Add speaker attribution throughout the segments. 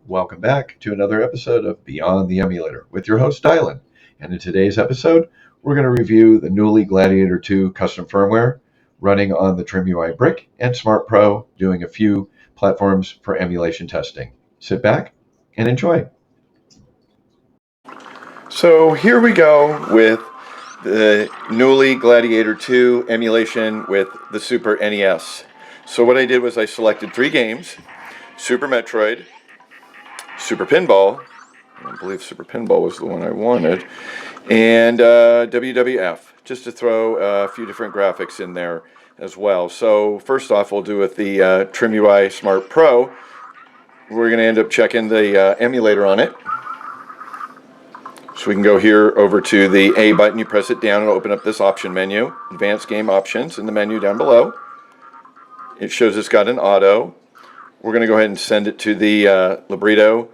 Speaker 1: Welcome back to another episode of Beyond the Emulator with your host Dylan. And in today's episode, we're going to review the Knulli Gladiator II custom firmware running on the TRIMUI brick and Smart Pro, doing a few platforms for emulation testing. Sit back and enjoy. So here we go with the Knulli Gladiator II emulation with the Super NES. So what I did was I selected 3 games: Super Metroid, Super Pinball, I believe Super Pinball was the one I wanted, and WWF, just to throw a few different graphics in there as well. So first off, we'll do with the TRIMUI Smart Pro. We're going to end up checking the emulator on it. So we can go here over to the A button. You press it down and it'll open up this option menu, Advanced Game Options, in the menu down below. It shows it's got an auto. We're going to go ahead and send it to the Librito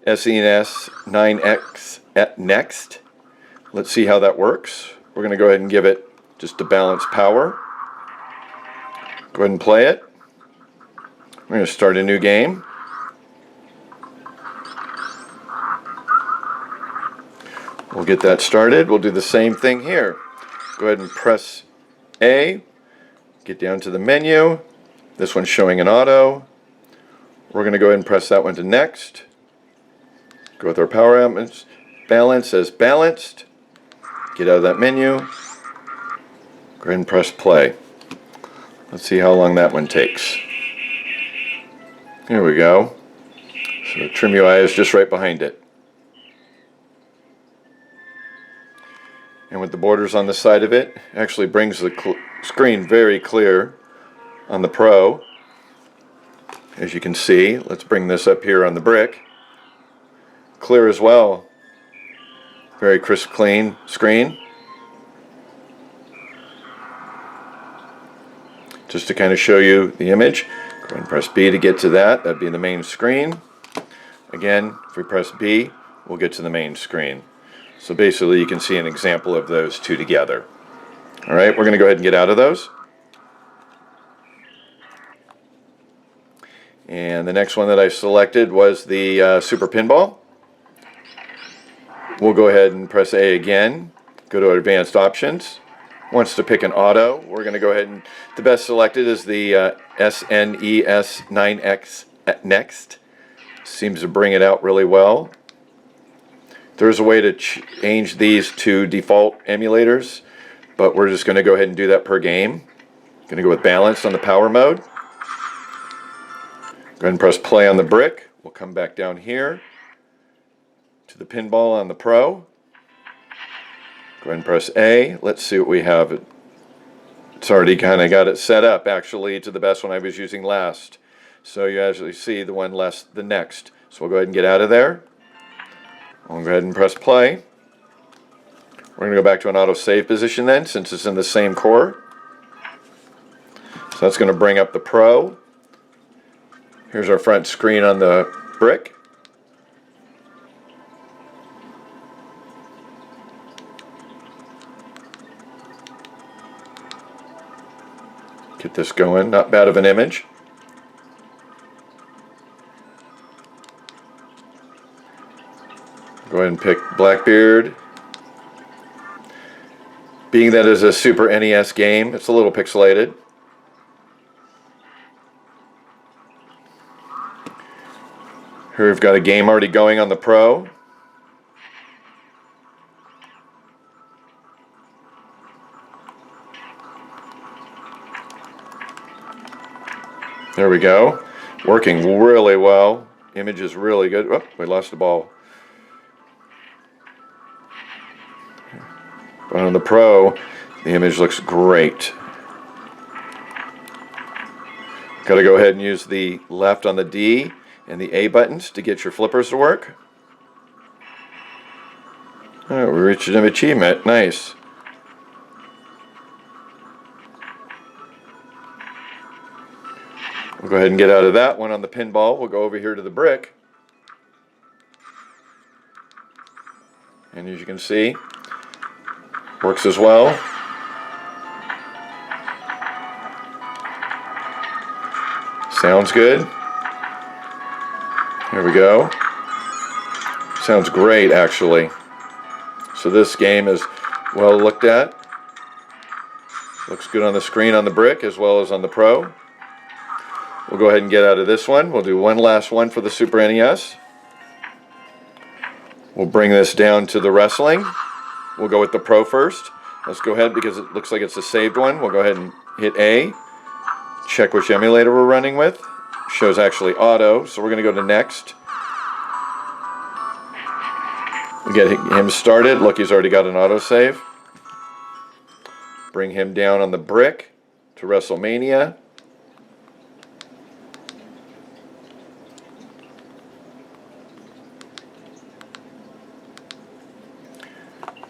Speaker 1: SNES 9X next. Let's see how that works. We're going to go ahead and give it just to balance power. Go ahead and play it. We're going to start a new game. We'll get that started. We'll do the same thing here. Go ahead and press A. Get down to the menu. This one's showing an auto. We're going to go ahead and press that one to next. Go with our power elements. Balance as balanced. Get out of that menu. Go ahead and press play. Let's see how long that one takes. Here we go. So TRIMUI is just right behind it. And with the borders on the side of it, actually brings the screen very clear on the Pro. As you can see, let's bring this up here on the brick. Clear as well. Very crisp, clean screen. Just to kind of show you the image, go ahead and press B to get to that. That'd be the main screen. Again, if we press B, we'll get to the main screen. So basically you can see an example of those two together. Alright, we're going to go ahead and get out of those. And the next one that I selected was the Super Pinball. We'll go ahead and press A again. Go to Advanced Options. Wants to pick an auto. We're going to go ahead and the best selected is the SNES 9X next. Seems to bring it out really well. There's a way to change these to default emulators, but we're just going to go ahead and do that per game. Going to go with balanced on the power mode. Go ahead and press play on the brick. We'll come back down here to the pinball on the Pro. Go ahead and press A. Let's see what we have. It's already kind of got it set up actually to the best one I was using last. So you actually see the one less the next. So we'll go ahead and get out of there. I'll go ahead and press play. We're going to go back to an auto save position then, since it's in the same core. So that's going to bring up the Pro. Here's our front screen on the brick. Get this going, not bad of an image. Go ahead and pick Blackbeard. Being that it's a Super NES game, it's a little pixelated. Here we've got a game already going on the Pro. There we go. Working really well. Image is really good. Oh, we lost the ball. But on the Pro, the image looks great. Got to go ahead and use the left on the D and the A buttons to get your flippers to work. Oh, we reached an achievement. Nice. We'll go ahead and get out of that one on the pinball. We'll go over here to the brick. And as you can see, works as well. Sounds good. Here we go. Sounds great, actually. So this game is well looked at. Looks good on the screen on the brick as well as on the Pro. We'll go ahead and get out of this one. We'll do one last one for the Super NES. We'll bring this down to the wrestling. We'll go with the Pro first. Let's go ahead because it looks like it's a saved one. We'll go ahead and hit A. Check which emulator we're running with. Shows actually auto, so we're going to go to next. We get him started. Look, he's already got an autosave. Bring him down on the brick to Wrestlemania.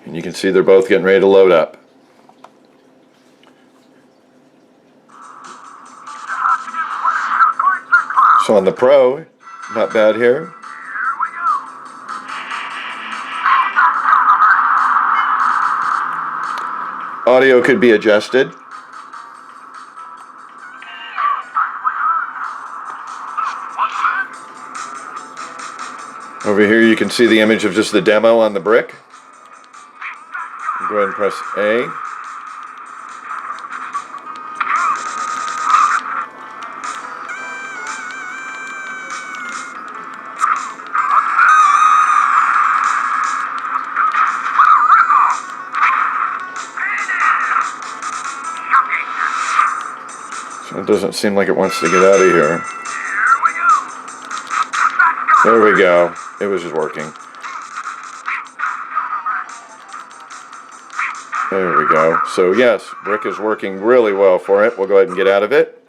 Speaker 1: And you can see they're both getting ready to load up. So on the Pro, not bad here. Audio could be adjusted. Over here you can see the image of just the demo on the brick. Go ahead and press A. So it doesn't seem like it wants to get out of here. There we go. It was just working. There we go. So yes, brick is working really well for it. We'll go ahead and get out of it.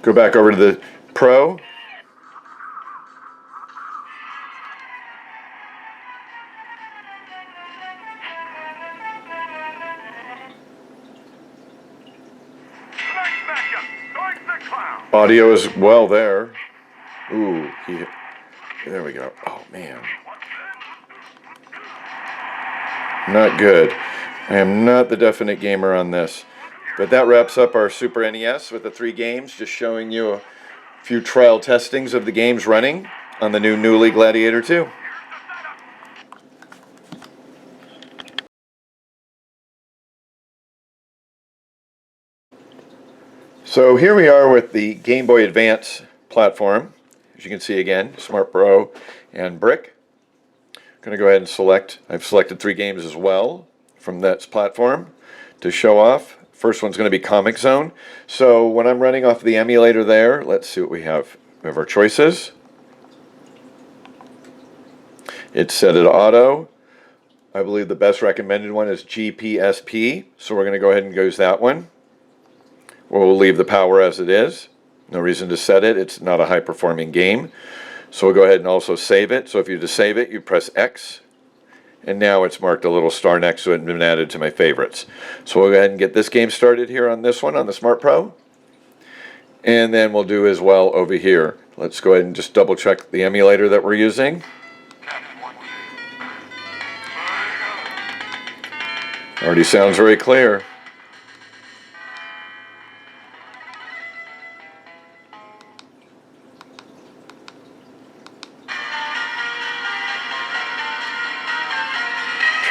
Speaker 1: Go back over to the Pro. Audio is well there. Ooh, there we go. Oh man. Not good. I am not the definite gamer on this. But that wraps up our Super NES with the 3 games, just showing you a few trial testings of the games running on the new Knulli Gladiator II. So here we are with the Game Boy Advance platform. As you can see again, Smart Pro and brick. I'm going to go ahead and select. I've selected 3 games as well from that platform to show off. First one's going to be Comic Zone. So when I'm running off the emulator there, let's see what we have. We have our choices. It's set at auto. I believe the best recommended one is GPSP, so we're going to go ahead and use that one. We'll leave the power as it is. No reason to set it. It's not a high-performing game. So we'll go ahead and also save it. So if you just save it, you press X. And now it's marked a little star next to it and been added to my favorites. So we'll go ahead and get this game started here on this one, on the Smart Pro. And then we'll do as well over here. Let's go ahead and just double check the emulator that we're using. Already sounds very clear.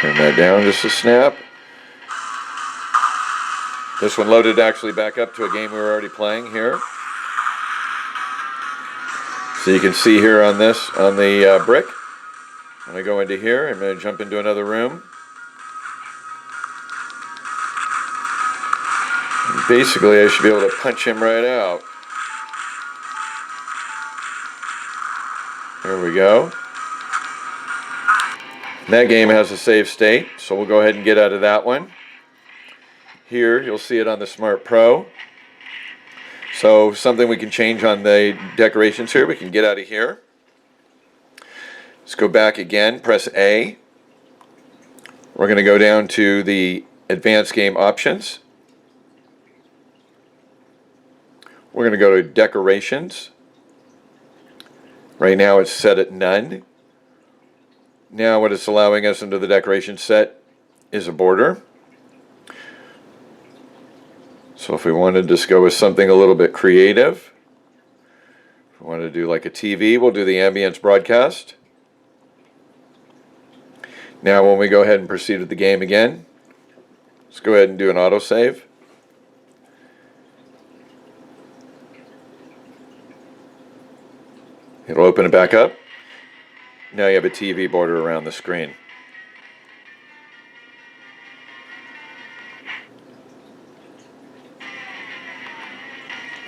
Speaker 1: Turn that down just a snap. This one loaded actually back up to a game we were already playing here. So you can see here on this, on the brick, when I go into here, I'm going to jump into another room. And basically, I should be able to punch him right out. There we go. That game has a save state, so we'll go ahead and get out of that one. Here, you'll see it on the Smart Pro. So something we can change on the decorations here, we can get out of here. Let's go back again, press A. We're going to go down to the Advanced Game Options. We're going to go to Decorations. Right now it's set at None. Now what it's allowing us under the decoration set is a border. So if we wanted to just go with something a little bit creative, If we want to do like a TV, we'll do the ambience broadcast. Now when we go ahead and proceed with the game again, let's go ahead and do an autosave. It'll open it back up. Now you have a TV border around the screen.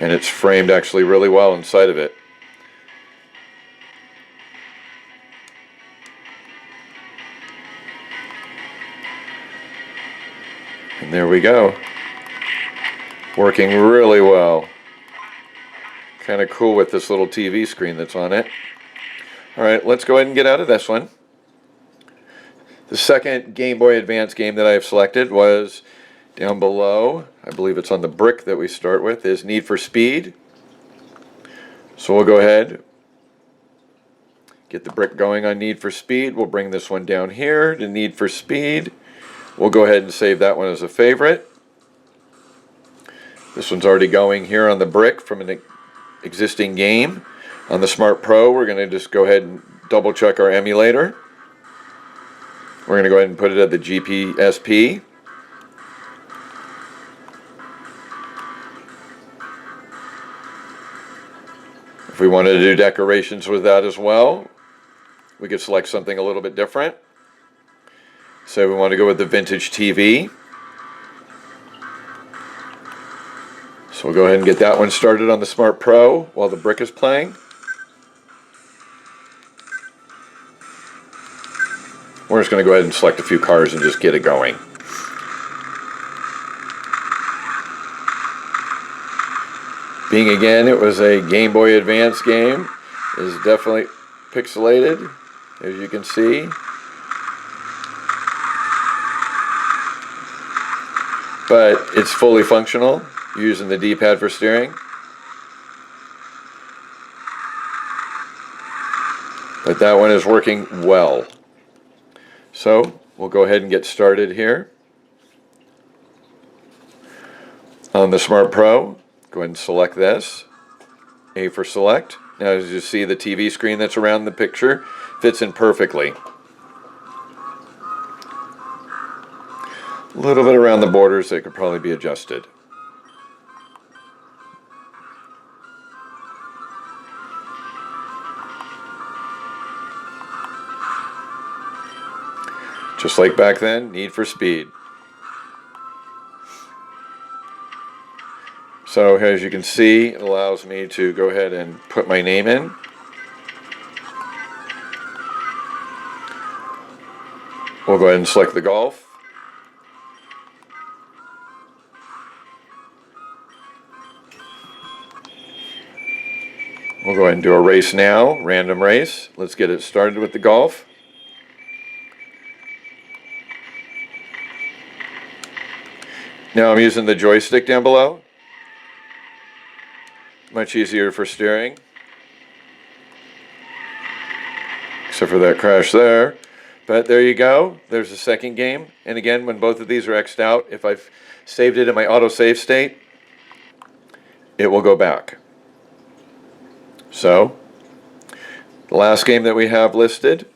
Speaker 1: And it's framed actually really well inside of it. And there we go. Working really well. Kind of cool with this little TV screen that's on it. Alright, let's go ahead and get out of this one. The second Game Boy Advance game that I have selected was down below. I believe it's on the brick that we start with, is Need for Speed. So we'll go ahead, get the brick going on Need for Speed. We'll bring this one down here to Need for Speed. We'll go ahead and save that one as a favorite. This one's already going here on the brick from an existing game. On the Smart Pro, we're going to just go ahead and double check our emulator. We're going to go ahead and put it at the GPSP. If we wanted to do decorations with that as well, we could select something a little bit different. So we want to go with the vintage TV. So we'll go ahead and get that one started on the Smart Pro while the brick is playing. We're just going to go ahead and select a few cars and just get it going. Being again, it was a Game Boy Advance game, it is definitely pixelated, as you can see. But it's fully functional, using the D-pad for steering. But that one is working well. So we'll go ahead and get started here. On the Smart Pro, go ahead and select this. A for select. Now as you see, the TV screen that's around the picture fits in perfectly. A little bit around the borders that could probably be adjusted. Just like back then, Need for Speed. So as you can see, it allows me to go ahead and put my name in. We'll go ahead and select the golf. We'll go ahead and do a race now, random race. Let's get it started with the golf. Now I'm using the joystick down below. Much easier for steering. Except for that crash there. But there you go. There's the second game. And again, when both of these are X'd out, if I've saved it in my autosave state, it will go back. So, the last game that we have listed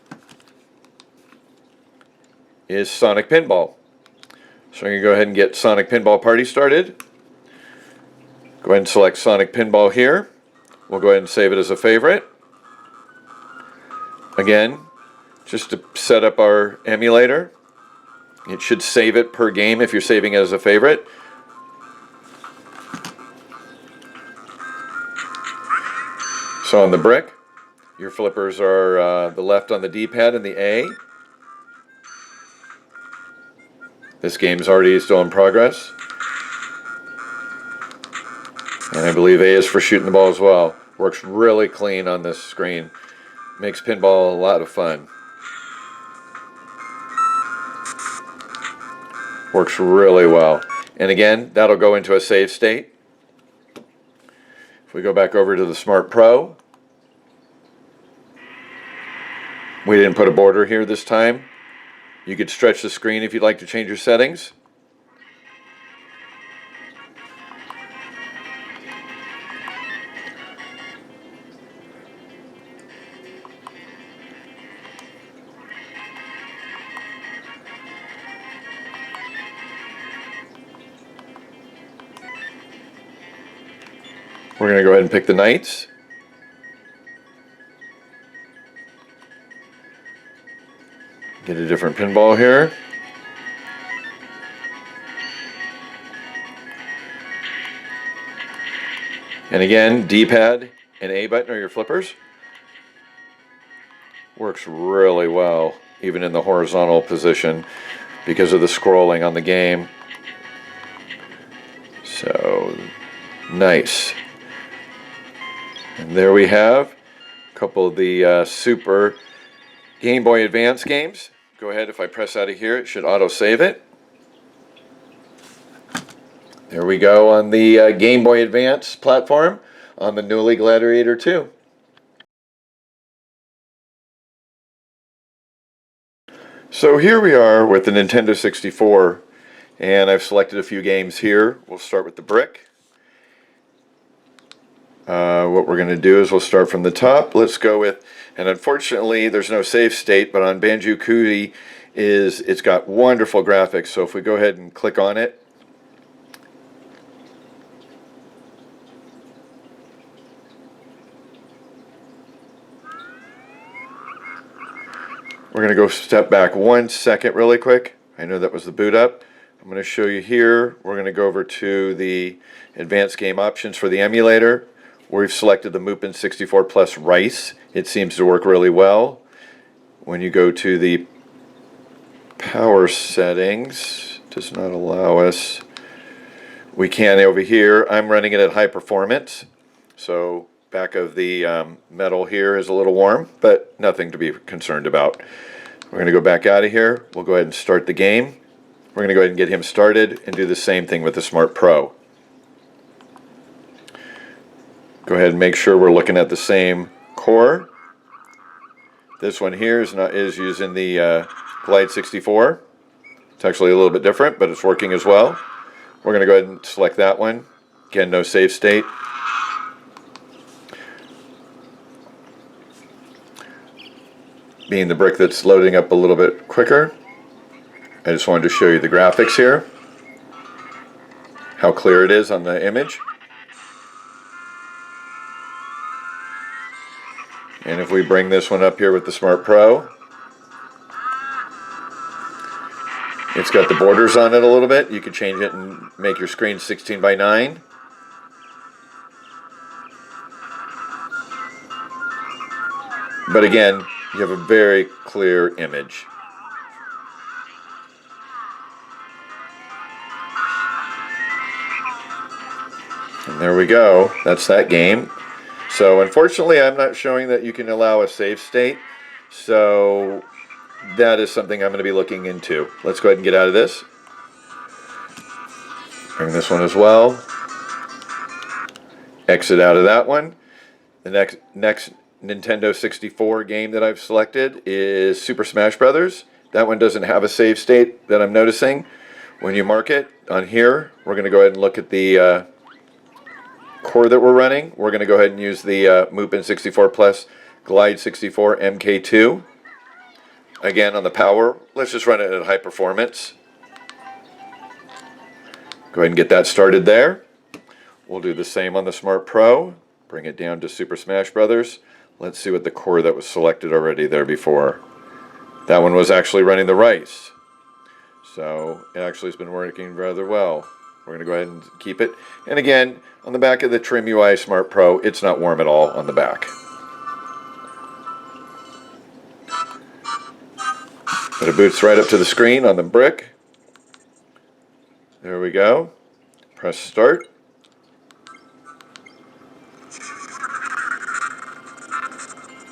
Speaker 1: is Sonic Pinball. So I'm going to go ahead and get Sonic Pinball Party started. Go ahead and select Sonic Pinball here. We'll go ahead and save it as a favorite. Again, just to set up our emulator. It should save it per game if you're saving it as a favorite. So on the brick, your flippers are the left on the D-pad and the A. This game is already still in progress. And I believe A is for shooting the ball as well. Works really clean on this screen. Makes pinball a lot of fun. Works really well. And again, that'll go into a save state. If we go back over to the Smart Pro, we didn't put a border here this time. You could stretch the screen if you'd like to change your settings. We're going to go ahead and pick the knights. Get a different pinball here. And again, D-pad and A button are your flippers. Works really well, even in the horizontal position, because of the scrolling on the game. So, nice. And there we have a couple of the Super Game Boy Advance games. Go ahead, if I press out of here, it should auto-save it. There we go on the Game Boy Advance platform on the Knulli Gladiator II. So here we are with the Nintendo 64, and I've selected a few games here. We'll start with the brick. What we're going to do is we'll start from the top. Let's go with, and unfortunately there's no save state, but on Banjo-Koozie it's got wonderful graphics. So if we go ahead and click on it, we're going to go step back 1 second really quick. I know that was the boot up. I'm going to show you here. We're going to go over to the advanced game options for the emulator. We've selected the Mupen 64 Plus Rice. It seems to work really well. When you go to the power settings, it does not allow us. We can over here. I'm running it at high performance. So back of the metal here is a little warm, but nothing to be concerned about. We're going to go back out of here. We'll go ahead and start the game. We're going to go ahead and get him started and do the same thing with the Smart Pro. Go ahead and make sure we're looking at the same core. This one here is using the Glide 64. It's actually a little bit different, but it's working as well. We're going to go ahead and select that one. Again, no save state. Being the brick that's loading up a little bit quicker, I just wanted to show you the graphics here, how clear it is on the image. And if we bring this one up here with the Smart Pro, it's got the borders on it a little bit. You can change it and make your screen 16 by 9. But again, you have a very clear image. And there we go. That's that game. So unfortunately, I'm not showing that you can allow a save state. So that is something I'm going to be looking into. Let's go ahead and get out of this. Bring this one as well. Exit out of that one. The next Nintendo 64 game that I've selected is Super Smash Brothers. That one doesn't have a save state that I'm noticing. When you mark it on here, we're going to go ahead and look at the core that we're running. We're going to go ahead and use the Mupen 64 Plus Glide 64 MK2. Again, on the power, let's just run it at high performance. Go ahead and get that started there. We'll do the same on the Smart Pro. Bring it down to Super Smash Brothers. Let's see what the core that was selected already there before. That one was actually running the rice. So it actually has been working rather well. We're going to go ahead and keep it. And again, on the back of the TRIMUI Smart Pro, it's not warm at all on the back. But it boots right up to the screen on the brick. There we go. Press start.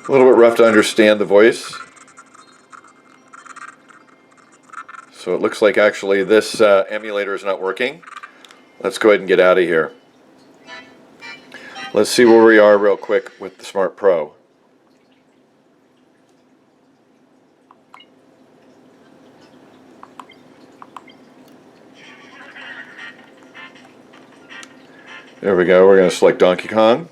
Speaker 1: A little bit rough to understand the voice. So it looks like actually this emulator is not working. Let's go ahead and get out of here. Let's see where we are real quick with the Smart Pro. There we go. We're going to select Donkey Kong.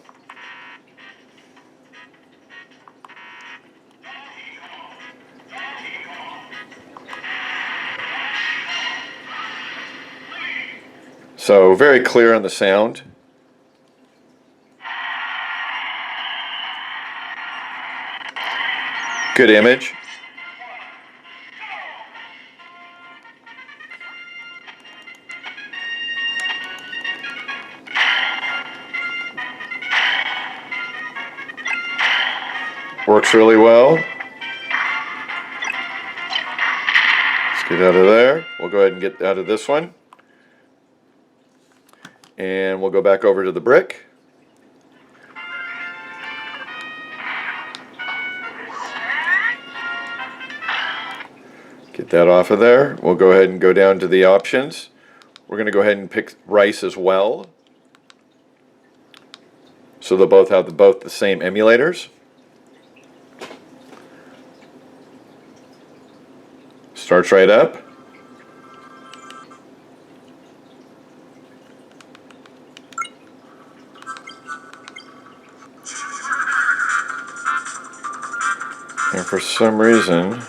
Speaker 1: So very clear on the sound. Good image. Works really well. Let's get out of there. We'll go ahead and get out of this one. And we'll go back over to the brick. Get that off of there. We'll go ahead and go down to the options. We're going to go ahead and pick rice as well. So they'll both have the same emulators. Starts right up. And for some reason,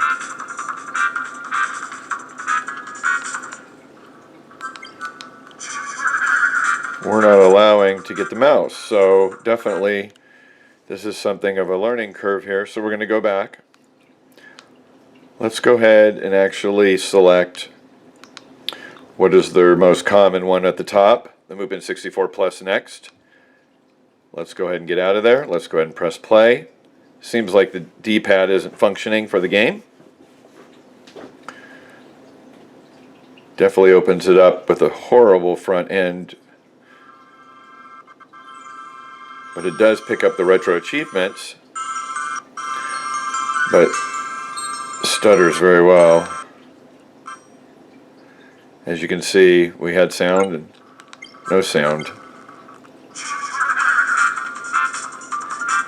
Speaker 1: we're not allowing to get the mouse. So definitely this is something of a learning curve here. So we're going to go back. Let's go ahead and actually select what is their most common one at the top, the Movement 64 Plus next. Let's go ahead and get out of there. Let's go ahead and press play. Seems like the D-pad isn't functioning for the game. Definitely opens it up with a horrible front end. But it does pick up the retro achievements. But stutters very well. As you can see, we had sound and no sound.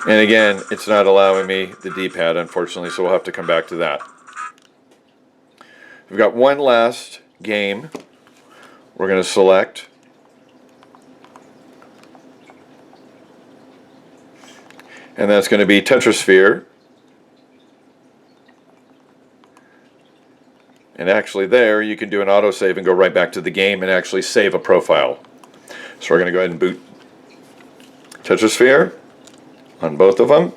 Speaker 1: And again, it's not allowing me the D-pad, unfortunately, so we'll have to come back to that. We've got one last game we're going to select. And that's going to be Tetrisphere. And actually there, you can do an autosave and go right back to the game and actually save a profile. So we're going to go ahead and boot Tetrisphere on both of them.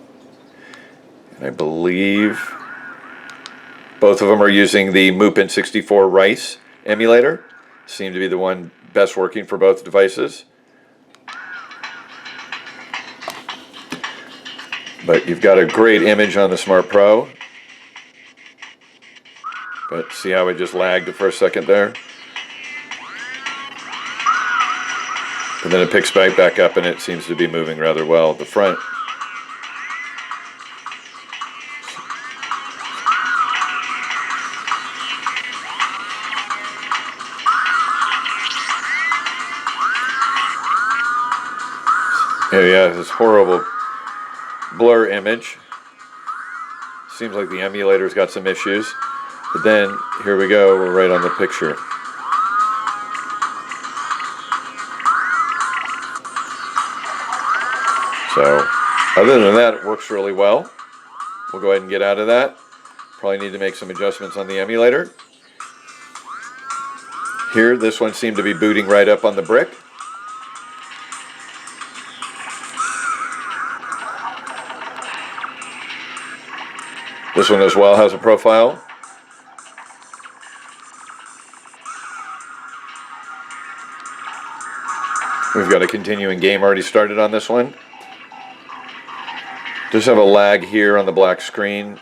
Speaker 1: And I believe both of them are using the Movement 64 Rice emulator. Seem to be the one best working for both devices. But you've got a great image on the Smart Pro. But see how it just lagged for a second there? And then it picks back up and it seems to be moving rather well at the front. Yeah, this horrible blur image. Seems like the emulator's got some issues. But then, here we go, we're right on the picture. So, other than that, it works really well. We'll go ahead and get out of that. Probably need to make some adjustments on the emulator. Here, this one seemed to be booting right up on the brick. This one as well has a profile. We've got a continuing game already started on this one. Just have a lag here on the black screen.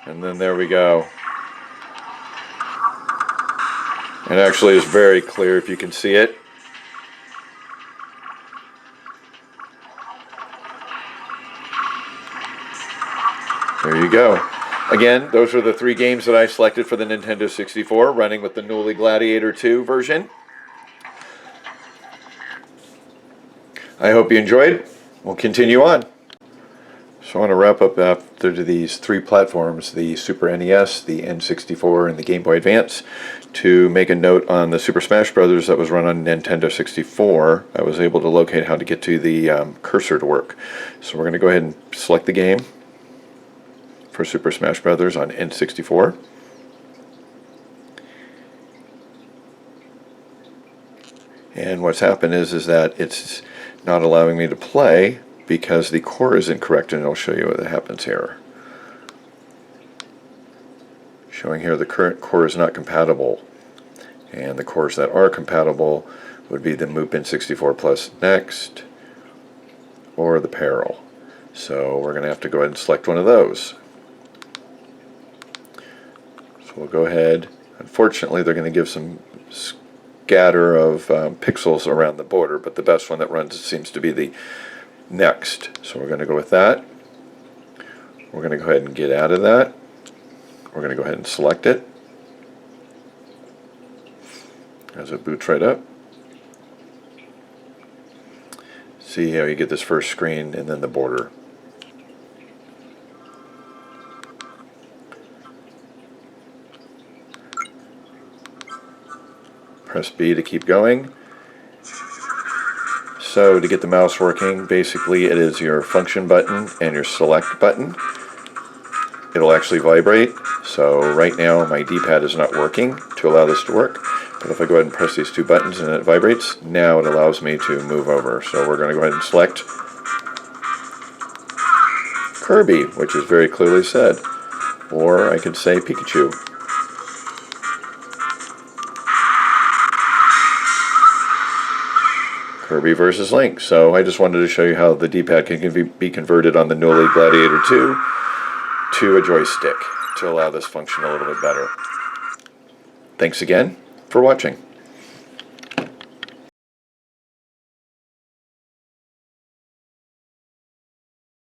Speaker 1: And then there we go. It actually is very clear if you can see it. There you go. Again, those are the three games that I selected for the Nintendo 64, running with the Knulli Gladiator II version. I hope you enjoyed. We'll continue on. So I want to wrap up after these three platforms, the Super NES, the N64, and the Game Boy Advance, to make a note on the Super Smash Bros. That was run on Nintendo 64. I was able to locate how to get to the cursor to work. So we're going to go ahead and select the game for Super Smash Bros. On N64. And what's happened is that it's not allowing me to play because the core is incorrect, and I'll show you what happens here. Showing here the current core is not compatible, and the cores that are compatible would be the MOOP N64 Plus Next or the Peril. So we're going to have to go ahead and select one of those. So we'll go ahead. Unfortunately, they're going to give some scatter of pixels around the border, but the best one that runs seems to be the Next. So we're going to go with that. We're going to go ahead and get out of that. We're going to go ahead and select it as it boots right up. See how you get this first screen and then the border. Press B to keep going. So to get the mouse working, basically it is your function button and your select button. It'll actually vibrate. So right now my D-pad is not working to allow this to work. But if I go ahead and press these two buttons and it vibrates, now it allows me to move over. So we're going to go ahead and select Kirby, which is very clearly said. Or I could say Pikachu. Kirby versus Link. So I just wanted to show you how the D-pad can be converted on the Knulli Gladiator II to a joystick to allow this function a little bit better. Thanks again for watching.